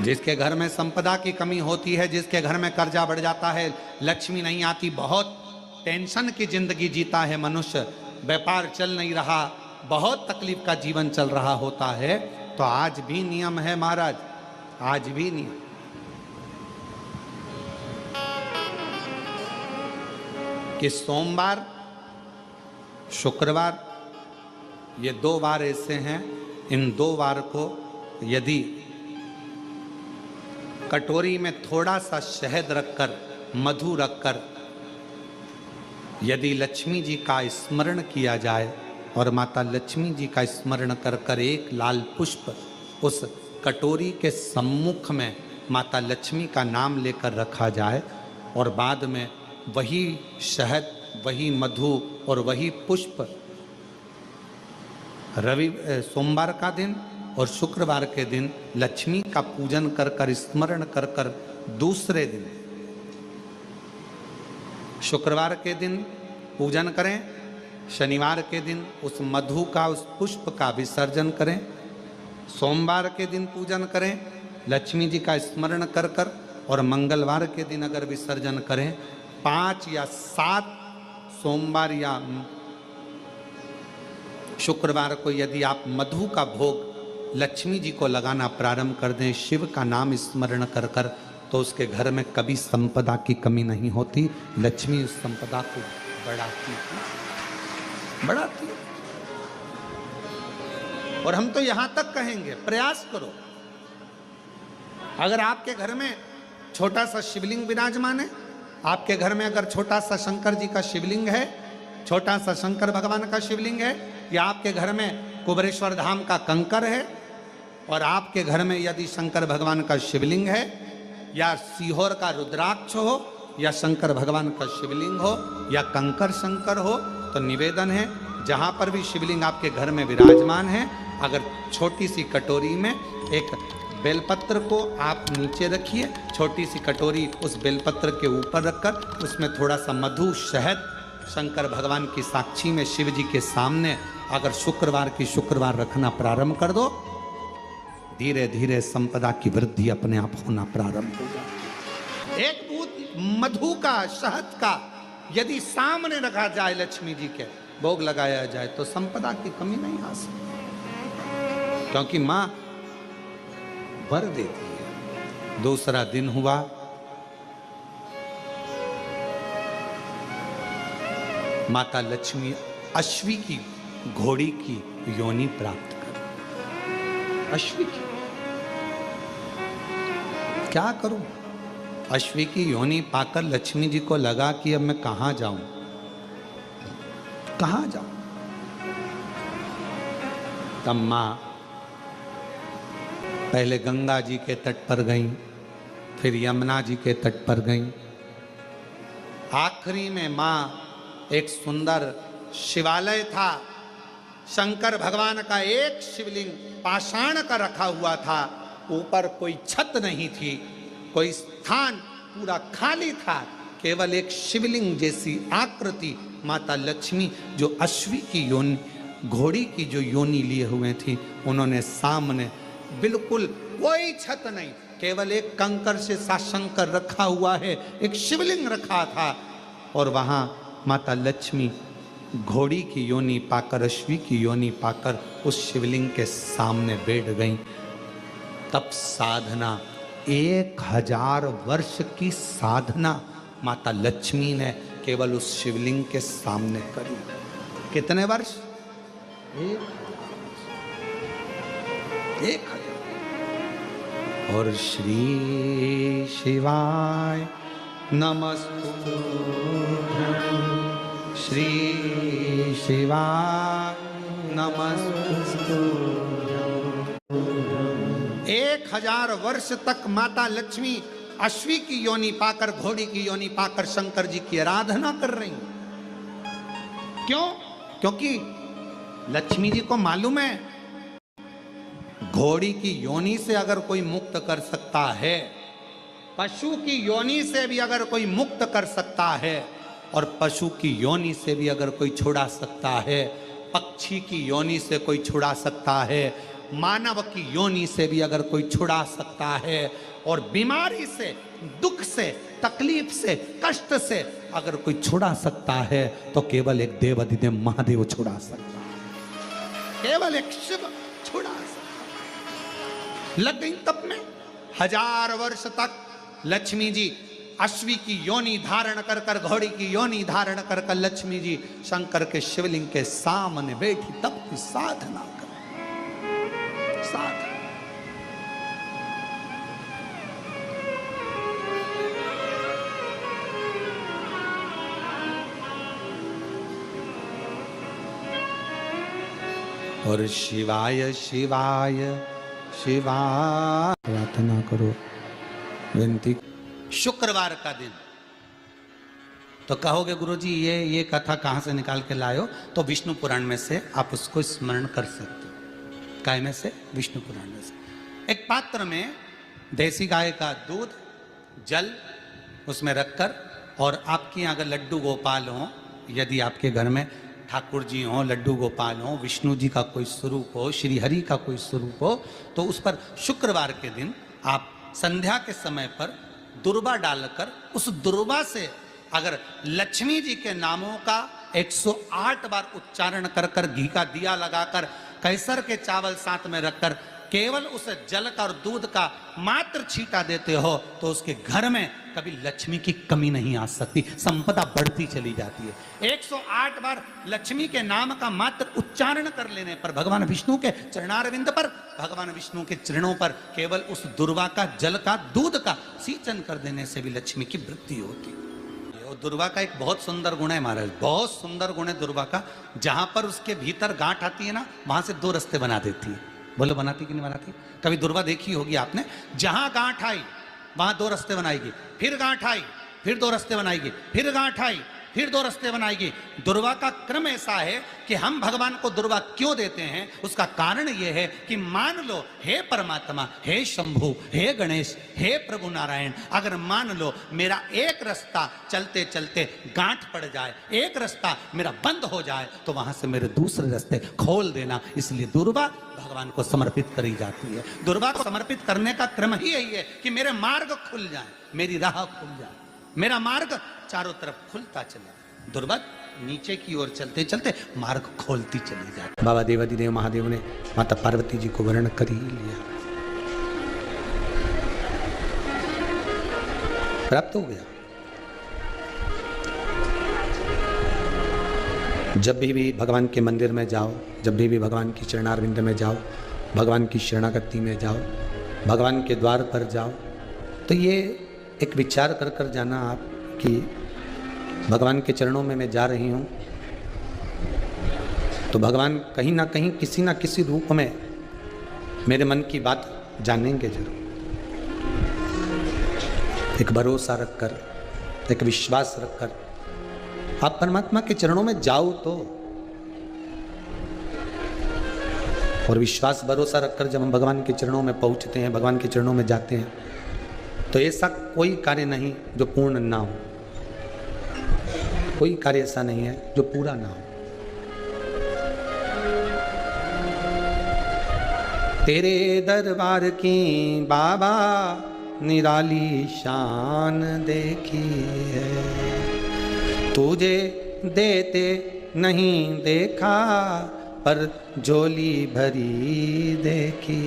जिसके घर में संपदा की कमी होती है, जिसके घर में कर्जा बढ़ जाता है, लक्ष्मी नहीं आती, बहुत टेंशन की जिंदगी जीता है मनुष्य, व्यापार चल नहीं रहा, बहुत तकलीफ का जीवन चल रहा होता है, तो आज भी नियम है महाराज, आज भी नियम। कि सोमवार, शुक्रवार, ये 2 वार ऐसे हैं, इन 2 वार को यदि कटोरी में थोड़ा सा शहद रखकर, मधु रखकर यदि लक्ष्मी जी का स्मरण किया जाए और माता लक्ष्मी जी का स्मरण कर कर एक लाल पुष्प उस कटोरी के सम्मुख में माता लक्ष्मी का नाम लेकर रखा जाए और बाद में वही शहद, वही मधु और वही पुष्प सोमवार का दिन और शुक्रवार के दिन लक्ष्मी का पूजन कर कर, स्मरण कर कर, दूसरे दिन शुक्रवार के दिन पूजन करें, शनिवार के दिन उस मधु का, उस पुष्प का विसर्जन करें, सोमवार के दिन पूजन करें लक्ष्मी जी का स्मरण कर कर, और मंगलवार के दिन अगर विसर्जन करें, 5 या 7 सोमवार या शुक्रवार को यदि आप मधु का भोग लक्ष्मी जी को लगाना प्रारंभ कर दें, शिव का नाम स्मरण कर कर, तो उसके घर में कभी संपदा की कमी नहीं होती, लक्ष्मी उस संपदा को बढ़ाती है। और हम तो यहां तक कहेंगे, प्रयास करो, अगर आपके घर में छोटा सा शिवलिंग विराजमान है, आपके घर में अगर छोटा सा शंकर जी का शिवलिंग है, छोटा सा शंकर भगवान का शिवलिंग है, या आपके घर में कुबेरेश्वर धाम का कंकर है, और आपके घर में यदि शंकर भगवान का शिवलिंग है, या सीहोर का रुद्राक्ष हो, या शंकर भगवान का शिवलिंग हो, या कंकर शंकर हो, तो निवेदन है जहां पर भी शिवलिंग आपके घर में विराजमान है, अगर छोटी सी कटोरी में एक बेलपत्र को आप नीचे रखिए, छोटी सी कटोरी उस बेलपत्र के ऊपर रखकर उसमें थोड़ा सा मधु, शहद, शंकर भगवान की साक्षी में शिव जी के सामने अगर शुक्रवार की शुक्रवार रखना प्रारंभ कर दो, धीरे धीरे संपदा की वृद्धि अपने आप होना प्रारंभ होगा। एक बूंद मधु का, शहद का यदि सामने रखा जाए, लक्ष्मी जी के भोग लगाया जाए, तो संपदा की कमी नहीं आ सकती, क्योंकि मां वर देती है। दूसरा दिन हुआ माता लक्ष्मी अश्वी की घोड़ी की योनि प्राप्त कर। अश्वी की क्या करूं? अश्वी की योनि पाकर लक्ष्मी जी को लगा कि अब मैं कहां जाऊं, कहां जाऊं। तब मां पहले गंगा जी के तट पर गई, फिर यमुना जी के तट पर गई, आखिरी में मां एक सुंदर शिवालय था, शंकर भगवान का एक शिवलिंग पाषाण का रखा हुआ था, ऊपर कोई छत नहीं थी, कोई स्थान, पूरा खाली था, केवल एक शिवलिंग जैसी आकृति माता लक्ष्मी जो अश्वी की योनि, घोड़ी की जो योनि लिए हुए थी, उन्होंने सामने बिल्कुल कोई छत नहीं, केवल एक कंकर से शंकर रखा हुआ है, एक शिवलिंग रखा था, और वहां माता लक्ष्मी घोड़ी की योनि पाकर, अश्वी की योनि पाकर उस शिवलिंग के सामने बैठ गई। तब साधना, 1000 वर्ष की साधना माता लक्ष्मी ने केवल उस शिवलिंग के सामने करी। कितने वर्ष? 1000। और श्री शिवाय नमस्तु, श्री शिवाय नमस्तु। 1000 वर्ष तक माता लक्ष्मी अश्वी की योनि पाकर, घोड़ी की योनि पाकर शंकर जी की आराधना कर रही। क्यों? क्योंकि लक्ष्मी जी को मालूम है घोड़ी की योनि से अगर कोई मुक्त कर सकता है, पशु की योनि से भी अगर कोई मुक्त कर सकता है, और पशु की योनि से भी अगर कोई छुड़ा सकता है, पक्षी की योनि से कोई छुड़ा सकता है, मानव की योनि से भी अगर कोई छुड़ा सकता है और बीमारी से, दुख से, तकलीफ से, कष्ट से अगर कोई छुड़ा सकता है तो केवल एक देवाधिदेव महादेव छुड़ा सकता है, केवल एक शिव छुड़ा सकता है। लग गई तप में 1000 वर्ष तक लक्ष्मी जी अश्वी की योनि धारण कर कर, घोड़ी की योनि धारण कर कर लक्ष्मी जी शंकर के शिवलिंग के सामने बैठी तप की साधना कर, साधना। और शिवाय शिवाय शिवाय प्रार्थना करो, विनती। शुक्रवार का दिन तो कहोगे गुरुजी ये कथा कहाँ से निकाल के लाए हो? तो विष्णु पुराण में से आप उसको स्मरण कर सकते हो। काय में से? विष्णु पुराण में से। एक पात्र में देसी गाय का दूध, जल उसमें रखकर, और आपके यहाँ अगर लड्डू गोपाल हो, यदि आपके घर में ठाकुर जी हो, लड्डू गोपाल हो, विष्णु जी का कोई स्वरूप हो, श्री हरि का कोई स्वरूप हो, तो उस पर शुक्रवार के दिन आप संध्या के समय पर दुर्वा डालकर उस दुर्वा से अगर लक्ष्मी जी के नामों का 108 बार उच्चारण कर कर, घी का दिया लगाकर, कैसर के चावल साथ में रखकर केवल उस जल का और दूध का मात्र छींटा देते हो तो उसके घर में कभी लक्ष्मी की कमी नहीं आ सकती, संपदा बढ़ती चली जाती है। 108 बार लक्ष्मी के नाम का मात्र उच्चारण कर लेने पर, भगवान विष्णु के चरणारविंद पर, भगवान विष्णु के चरणों पर केवल उस दुर्वा का, जल का, दूध का सींचन कर देने से भी लक्ष्मी की वृद्धि होती है। और दुर्वा का एक बहुत सुंदर गुण है महाराज, बहुत सुंदर गुण है दुर्वा का। जहां पर उसके भीतर गांठ आती है ना, वहां से 2 रास्ते बना देती है। बोलो बनाती कि नहीं बनाती? कभी दुर्वा देखी होगी आपने? जहां गांठ आई वहां 2 रास्ते बनाएगी, फिर गांठ आई फिर 2 रास्ते बनाएगी, फिर गांठ आई फिर 2 रास्ते बनाएगी। दुर्वा का क्रम ऐसा है कि हम भगवान को दुर्वा क्यों देते हैं, उसका कारण यह है कि मान लो हे परमात्मा, हे शंभु, हे गणेश, हे प्रभु नारायण, अगर मान लो मेरा एक रास्ता चलते चलते गांठ पड़ जाए, एक रास्ता मेरा बंद हो जाए, तो वहां से मेरे दूसरे रास्ते खोल देना। इसलिए दुर्वा भगवान को समर्पित करी जाती है। दुर्वा को समर्पित करने का क्रम ही यही है कि मेरे मार्ग खुल जाए, मेरी राह खुल जाए, मेरा मार्ग चारों तरफ खुलता चला। दुर्वा नीचे की ओर चलते चलते मार्ग खोलती चली जाती। बाबा देवाधिदेव महादेव ने माता पार्वती जी को वर्ण कर ही लिया, प्राप्त हो गया। जब भी भगवान के मंदिर में जाओ, जब भी भगवान की चरणारविंद में जाओ, भगवान की शरणागति में जाओ, भगवान के द्वार पर जाओ, तो ये एक विचार कर कर जाना आप कि भगवान के चरणों में मैं जा रही हूँ, तो भगवान कहीं ना कहीं, किसी ना किसी रूप में मेरे मन की बात जानेंगे जरूर। एक भरोसा रखकर, एक विश्वास रखकर आप परमात्मा के चरणों में जाओ तो, और विश्वास भरोसा रखकर जब हम भगवान के चरणों में पहुंचते हैं, भगवान के चरणों में जाते हैं, तो ऐसा कोई कार्य नहीं जो पूर्ण ना हो, कोई कार्य ऐसा नहीं है जो पूरा ना हो। तेरे दरबार की बाबा निराली शान देखी है, तुझे देते नहीं देखा पर झोली भरी देखी।